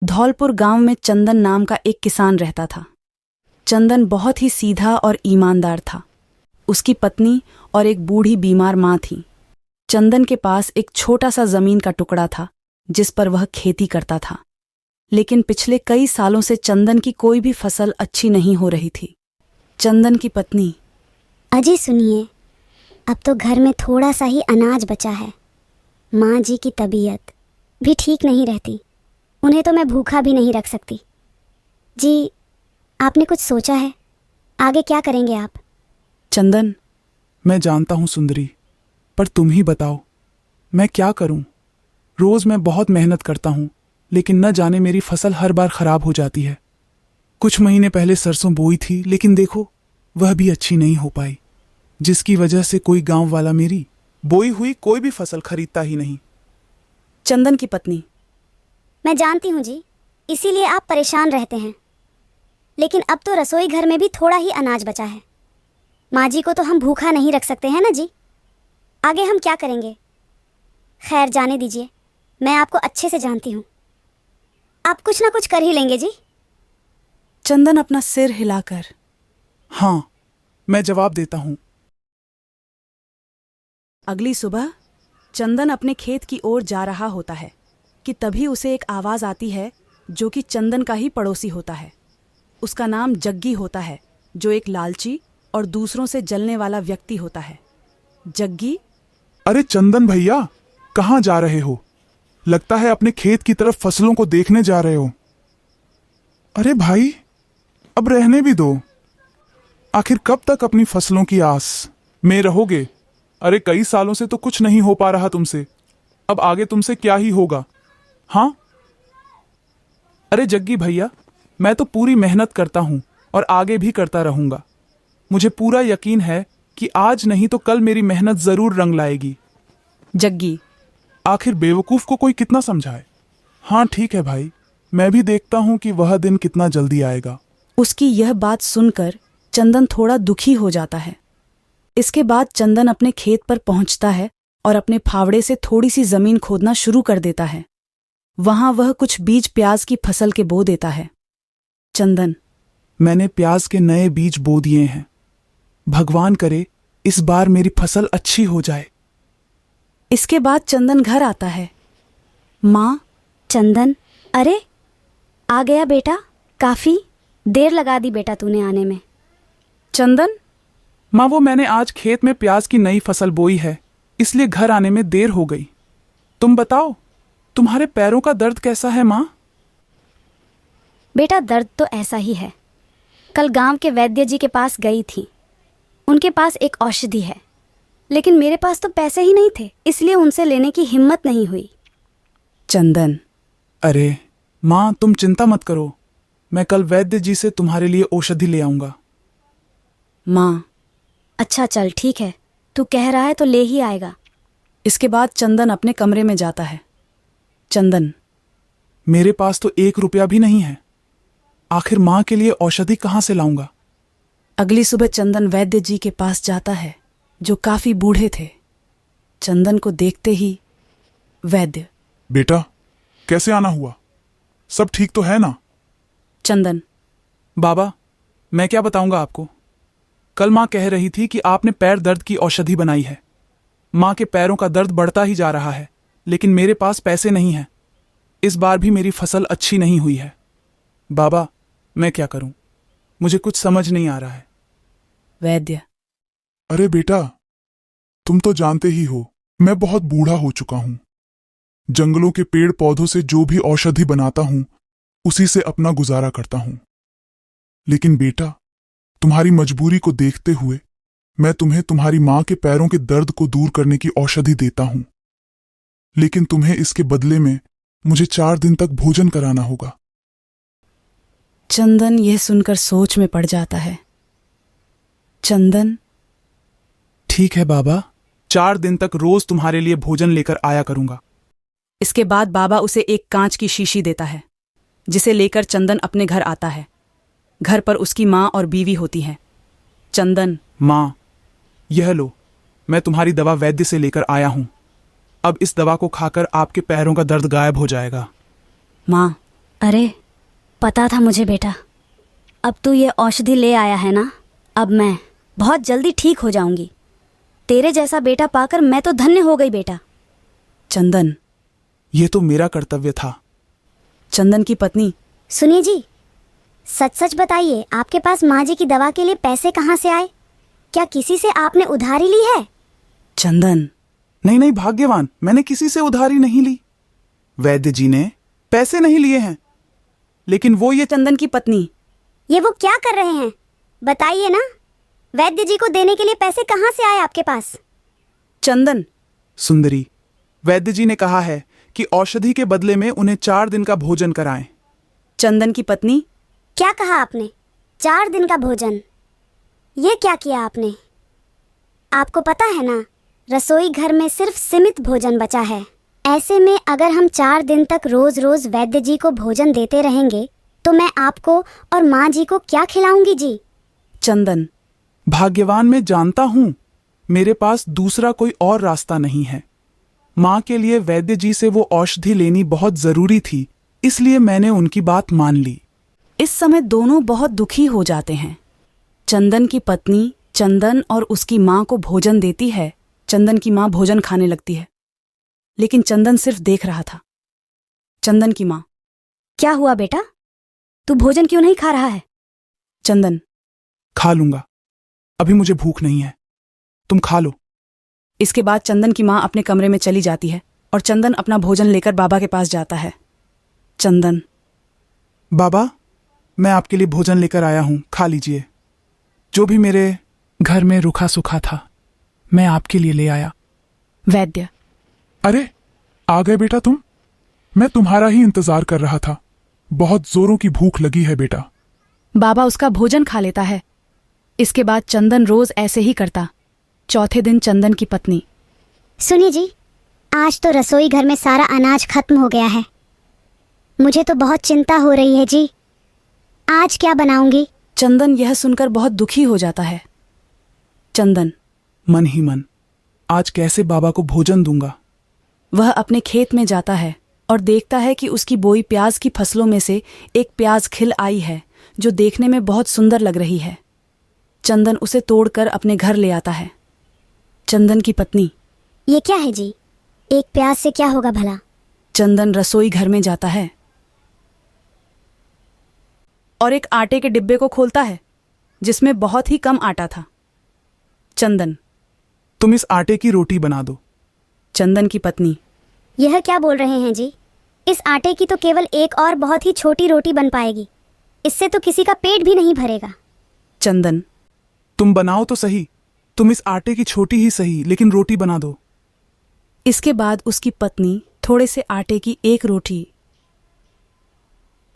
धौलपुर गांव में चंदन नाम का एक किसान रहता था। चंदन बहुत ही सीधा और ईमानदार था। उसकी पत्नी और एक बूढ़ी बीमार माँ थी। चंदन के पास एक छोटा सा जमीन का टुकड़ा था जिस पर वह खेती करता था, लेकिन पिछले कई सालों से चंदन की कोई भी फसल अच्छी नहीं हो रही थी। चंदन की पत्नी, अजी सुनिए, अब तो घर में थोड़ा सा ही अनाज बचा है। माँ जी की तबीयत भी ठीक नहीं रहती, उन्हें तो मैं भूखा भी नहीं रख सकती। जी, आपने कुछ सोचा है? आगे क्या करेंगे आप? चंदन, मैं जानता हूँ सुंदरी, पर तुम ही बताओ मैं क्या करूं। रोज मैं बहुत मेहनत करता हूं, लेकिन न जाने मेरी फसल हर बार खराब हो जाती है। कुछ महीने पहले सरसों बोई थी, लेकिन देखो वह भी अच्छी नहीं हो पाई, जिसकी वजह से कोई गांव वाला मेरी बोई हुई कोई भी फसल खरीदता ही नहीं। चंदन की पत्नी, मैं जानती हूँ जी, इसीलिए आप परेशान रहते हैं, लेकिन अब तो रसोई घर में भी थोड़ा ही अनाज बचा है। माँ जी को तो हम भूखा नहीं रख सकते हैं ना जी। आगे हम क्या करेंगे? खैर जाने दीजिए, मैं आपको अच्छे से जानती हूँ, आप कुछ ना कुछ कर ही लेंगे जी। चंदन अपना सिर हिलाकर, हाँ, मैं जवाब देता हूँ। अगली सुबह चंदन अपने खेत की ओर जा रहा होता है कि तभी उसे एक आवाज आती है जो कि चंदन का ही पड़ोसी होता है। उसका नाम जग्गी होता है, जो एक लालची और दूसरों से जलने वाला व्यक्ति होता है। जग्गी, अरे चंदन भैया, कहाँ जा रहे हो? लगता है अपने खेत की तरफ फसलों को देखने जा रहे हो। अरे भाई, अब रहने भी दो। आखिर कब तक अपनी फसलों की आस में रहोगे? अरे कई सालों से तो कुछ नहीं हो पा रहा तुमसे, अब आगे तुमसे क्या ही होगा। हाँ, अरे जग्गी भैया, मैं तो पूरी मेहनत करता हूं और आगे भी करता रहूंगा। मुझे पूरा यकीन है कि आज नहीं तो कल मेरी मेहनत जरूर रंग लाएगी। जग्गी, आखिर बेवकूफ को कोई कितना समझाए। हाँ ठीक है भाई, मैं भी देखता हूं कि वह दिन कितना जल्दी आएगा। उसकी यह बात सुनकर चंदन थोड़ा दुखी हो जाता है। इसके बाद चंदन अपने खेत पर पहुंचता है और अपने फावड़े से थोड़ी सी जमीन खोदना शुरू कर देता है। वहां वह कुछ बीज प्याज की फसल के बो देता है। चंदन, मैंने प्याज के नए बीज बो दिए हैं। भगवान करे इस बार मेरी फसल अच्छी हो जाए। इसके बाद चंदन घर आता है। माँ, चंदन, अरे आ गया बेटा, काफी देर लगा दी बेटा तूने आने में। चंदन, माँ, वो मैंने आज खेत में प्याज की नई फसल बोई है, इसलिए घर आने में देर हो गई। तुम बताओ, तुम्हारे पैरों का दर्द कैसा है माँ? बेटा दर्द तो ऐसा ही है। कल गांव के वैद्य जी के पास गई थी, उनके पास एक औषधि है, लेकिन मेरे पास तो पैसे ही नहीं थे, इसलिए उनसे लेने की हिम्मत नहीं हुई। चंदन, अरे माँ, तुम चिंता मत करो, मैं कल वैद्य जी से तुम्हारे लिए औषधि ले आऊंगा। माँ, अच्छा चल ठीक है, तू कह रहा है तो ले ही आएगा। इसके बाद चंदन अपने कमरे में जाता है। चंदन, मेरे पास तो 1 रुपया भी नहीं है, आखिर माँ के लिए औषधि कहाँ से लाऊंगा? अगली सुबह चंदन वैद्य जी के पास जाता है, जो काफी बूढ़े थे। चंदन को देखते ही वैद्य, बेटा, कैसे आना हुआ? सब ठीक तो है ना? चंदन, बाबा, मैं क्या बताऊंगा आपको। कल माँ कह रही थी कि आपने पैर दर्द की औषधि बनाई है। माँ के पैरों का दर्द बढ़ता ही जा रहा है, लेकिन मेरे पास पैसे नहीं हैं। इस बार भी मेरी फसल अच्छी नहीं हुई है। बाबा, मैं क्या करूं? मुझे कुछ समझ नहीं आ रहा है। वैद्य, अरे बेटा, तुम तो जानते ही हो मैं बहुत बूढ़ा हो चुका हूं। जंगलों के पेड़ पौधों से जो भी औषधि बनाता हूं, उसी से अपना गुजारा करता हूं। लेकिन बेटा, तुम्हारी मजबूरी को देखते हुए मैं तुम्हें तुम्हारी मां के पैरों के दर्द को दूर करने की औषधि देता हूं, लेकिन तुम्हें इसके बदले में मुझे 4 दिन तक भोजन कराना होगा। चंदन यह सुनकर सोच में पड़ जाता है। चंदन, ठीक है बाबा, 4 दिन तक रोज तुम्हारे लिए भोजन लेकर आया करूंगा। इसके बाद बाबा उसे एक कांच की शीशी देता है, जिसे लेकर चंदन अपने घर आता है। घर पर उसकी माँ और बीवी होती हैं। चंदन, माँ, यह लो, मैं तुम्हारी दवा वैद्य से लेकर आया हूं। अब इस दवा को खाकर आपके पैरों का दर्द गायब हो जाएगा। माँ, अरे पता था मुझे बेटा, अब तू ये औषधि ले आया है ना, अब मैं बहुत जल्दी ठीक हो जाऊंगी। तेरे जैसा बेटा पाकर मैं तो धन्य हो गई बेटा। चंदन, ये तो मेरा कर्तव्य था। चंदन की पत्नी। सुनिए जी, सच सच बताइए, आपके पास माँ जी की दवा के लिए पैसे कहाँ से आए? क्या किसी से आपने उधारी ली है? चंदन, नहीं नहीं भाग्यवान, मैंने किसी से उधारी नहीं ली। वैद्य जी ने पैसे नहीं लिए हैं, लेकिन वो ये चंदन की पत्नी। ये वो क्या कर रहे हैं? बताइए ना, वैद्य जी को देने के लिए पैसे कहाँ से आए आपके पास? चंदन। सुंदरी, वैद्य जी ने कहा है कि औषधि के बदले में उन्हें 4 दिन का भोजन कराएं। चंदन की पत्नी। क्या कहा आपने? 4 दिन का भोजन? ये क्या किया आपने? आपको पता है ना, रसोई घर में सिर्फ सीमित भोजन बचा है। ऐसे में अगर हम 4 दिन तक रोज रोज वैद्य जी को भोजन देते रहेंगे तो मैं आपको और माँ जी को क्या खिलाऊंगी जी? चंदन। भाग्यवान, मैं जानता हूं मेरे पास दूसरा कोई और रास्ता नहीं है। माँ के लिए वैद्य जी से वो औषधि लेनी बहुत जरूरी थी, इसलिए मैंने उनकी बात मान ली। इस समय दोनों बहुत दुखी हो जाते हैं। चंदन की पत्नी चंदन और उसकी माँ को भोजन देती है। चंदन की माँ भोजन खाने लगती है, लेकिन चंदन सिर्फ देख रहा था। चंदन की माँ। क्या हुआ बेटा, तू भोजन क्यों नहीं खा रहा है? चंदन। खा लूंगा, अभी मुझे भूख नहीं है, तुम खा लो। इसके बाद चंदन की माँ अपने कमरे में चली जाती है और चंदन अपना भोजन लेकर बाबा के पास जाता है। चंदन। बाबा, मैं आपके लिए भोजन लेकर आया हूं, खा लीजिए। जो भी मेरे घर में रूखा सूखा था, मैं आपके लिए ले आया। वैद्य। अरे आ गए बेटा तुम? मैं तुम्हारा ही इंतजार कर रहा था। बहुत जोरों की भूख लगी है बेटा। बाबा उसका भोजन खा लेता है। इसके बाद चंदन रोज ऐसे ही करता। चौथे दिन चंदन की पत्नी। सुनिए जी, आज तो रसोई घर में सारा अनाज खत्म हो गया है। मुझे तो बहुत चिंता हो रही है जी, आज क्या बनाऊंगी? चंदन यह सुनकर बहुत दुखी हो जाता है। चंदन। मन ही मन, आज कैसे बाबा को भोजन दूंगा? वह अपने खेत में जाता है और देखता है कि उसकी बोई प्याज की फसलों में से एक प्याज खिल आई है, जो देखने में बहुत सुंदर लग रही है। चंदन उसे तोड़कर अपने घर ले आता है। चंदन की पत्नी। ये क्या है जी? एक प्याज से क्या होगा भला? चंदन रसोई घर में जाता है और एक आटे के डिब्बे को खोलता है, जिसमें बहुत ही कम आटा था। चंदन। तुम इस आटे की रोटी बना दो। चंदन की पत्नी। यह क्या बोल रहे हैं जी? इस आटे की तो केवल एक और बहुत ही छोटी रोटी बन पाएगी, इससे तो किसी का पेट भी नहीं भरेगा। चंदन। तुम बनाओ तो सही, तुम इस आटे की छोटी ही सही, लेकिन रोटी बना दो। इसके बाद उसकी पत्नी थोड़े से आटे की एक रोटी